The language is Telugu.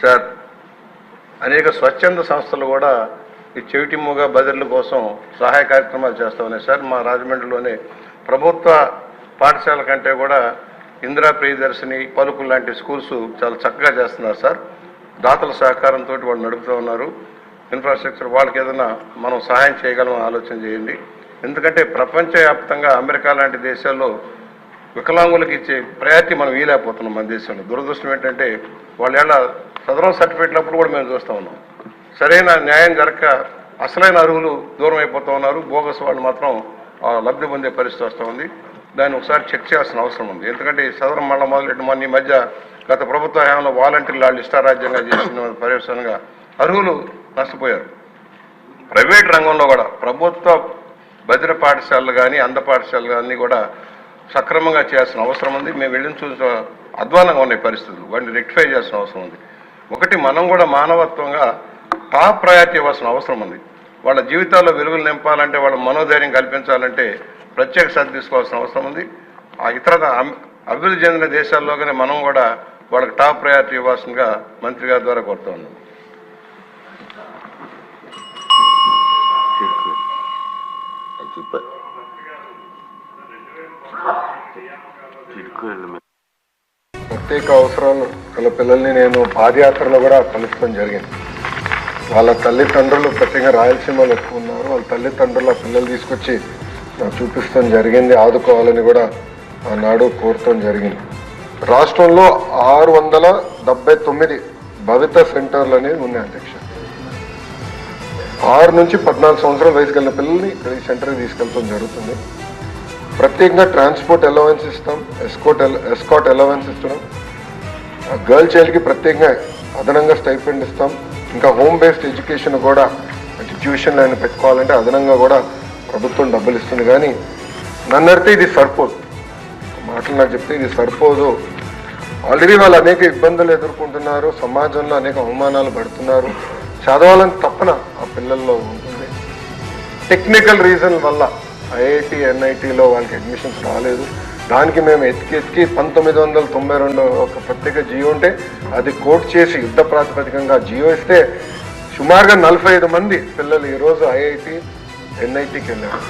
సార్ అనేక స్వచ్ఛంద సంస్థలు కూడా ఈ చెవిటిమ్ముగా బదిలీల కోసం సహాయ కార్యక్రమాలు చేస్తూ ఉన్నాయి సార్. మా రాజమండ్రిలోనే ప్రభుత్వ పాఠశాల కంటే కూడా ఇందిరా ప్రియదర్శిని పలుకులు లాంటి స్కూల్స్ చాలా చక్కగా చేస్తున్నారు సార్. దాతల సహకారంతో వాళ్ళు నడుపుతూ ఉన్నారు. ఇన్ఫ్రాస్ట్రక్చర్ వాళ్ళకి ఏదైనా మనం సహాయం చేయగలమని ఆలోచన చేయండి. ఎందుకంటే ప్రపంచవ్యాప్తంగా అమెరికా లాంటి దేశాల్లో వికలాంగులకు ఇచ్చే ప్రయారిటీ మనం వీలేకపోతున్నాం మన దేశంలో. దురదృష్టం ఏంటంటే వాళ్ళ సదరం సర్టిఫికేట్లప్పుడు కూడా మేము చూస్తూ ఉన్నాం. సరైన న్యాయం జరగక అసలైన అర్హులు దూరం అయిపోతూ ఉన్నారు. బోగస్ వాళ్ళు మాత్రం లబ్ధి పొందే పరిస్థితి వస్తూ ఉంది. దాన్ని ఒకసారి చెక్ చేయాల్సిన అవసరం ఉంది. ఎందుకంటే ఈ సదరం మళ్ళీ మొదలెట్టిన ఈ మధ్య గత ప్రభుత్వ హయాంలో వాలంటీర్లు వాళ్ళు ఇష్టారాజ్యంగా చేసిన పర్యవసనంగా అర్హులు నష్టపోయారు. ప్రైవేట్ రంగంలో కూడా ప్రభుత్వ బదిర పాఠశాలలు కానీ అంధ పాఠశాలలు కానీ కూడా సక్రమంగా చేయాల్సిన అవసరం ఉంది. మేము వెళ్ళిన చూసిన అధ్వానంగా ఉన్నాయి పరిస్థితులు. వాటిని రెక్టిఫై చేయాల్సిన అవసరం ఉంది. ఒకటి, మనం కూడా మానవత్వంగా టాప్ ప్రయారిటీ ఇవ్వాల్సిన అవసరం ఉంది. వాళ్ళ జీవితాల్లో వెలుగులు నింపాలంటే, వాళ్ళ మనోధైర్యం కల్పించాలంటే ప్రత్యేక శ్రద్ధ తీసుకోవాల్సిన అవసరం ఉంది. ఆ ఇతర అభివృద్ధి చెందిన దేశాల్లోగానే మనం కూడా వాళ్ళకి టాప్ ప్రయారిటీ ఇవ్వాల్సిందిగా మంత్రి గారి ద్వారా కోరుతూ ఉన్నాం. ప్రత్యేక అవసరాలు గల పిల్లల్ని నేను పాదయాత్రలో కూడా కలుసుకోవడం జరిగింది. వాళ్ళ తల్లిదండ్రులు ప్రత్యేకంగా రాయలసీమలో ఎక్కువ ఉన్నారు. వాళ్ళ తల్లిదండ్రుల పిల్లలు తీసుకొచ్చి చూపిస్తాం జరిగింది. ఆదుకోవాలని కూడా ఆనాడు కోరటం జరిగింది. రాష్ట్రంలో 679 భవిత సెంటర్లు అనేవి ఉన్నాయి అధ్యక్ష. 6 నుంచి 14 సంవత్సరాల వయసు కలిగిన పిల్లల్ని ఇక్కడ ఈ సెంటర్కి తీసుకెళ్తాం జరుగుతుంది. ప్రత్యేకంగా ట్రాన్స్పోర్ట్ అలవెన్స్ ఇస్తాం, ఎస్కాట్ అలవెన్స్ ఇస్తున్నాం. గర్ల్ చైల్డ్కి ప్రత్యేకంగా అదనంగా స్టైపెండ్ ఇస్తాం. ఇంకా హోమ్ బేస్డ్ ఎడ్యుకేషన్ కూడా ట్యూషన్లు ఆయన పెట్టుకోవాలంటే అదనంగా కూడా ప్రభుత్వం డబ్బులు ఇస్తుంది. కానీ నన్ను అడిగితే ఇది సరిపోదు. మాటలు నాకు చెప్తే ఇది సరిపోదు. ఆల్రెడీ వాళ్ళు అనేక ఇబ్బందులు ఎదుర్కొంటున్నారు. సమాజంలో అనేక అవమానాలు పడుతున్నారు. చదవాలని తప్పన ఆ పిల్లల్లో ఉంటుంది. టెక్నికల్ రీజన్ వల్ల ఐఐటి ఎన్ఐటిలో వాళ్ళకి అడ్మిషన్స్ రాలేదు. దానికి మేము ఎతికి 1992 ఒక ప్రత్యేక జియో ఉంటే అది కోట్ చేసి యుద్ధ ప్రాతిపదికంగా జియో ఇస్తే సుమారుగా 45 మంది పిల్లలు ఈరోజు ఐఐటి ఎన్ఐటికి వెళ్ళారు.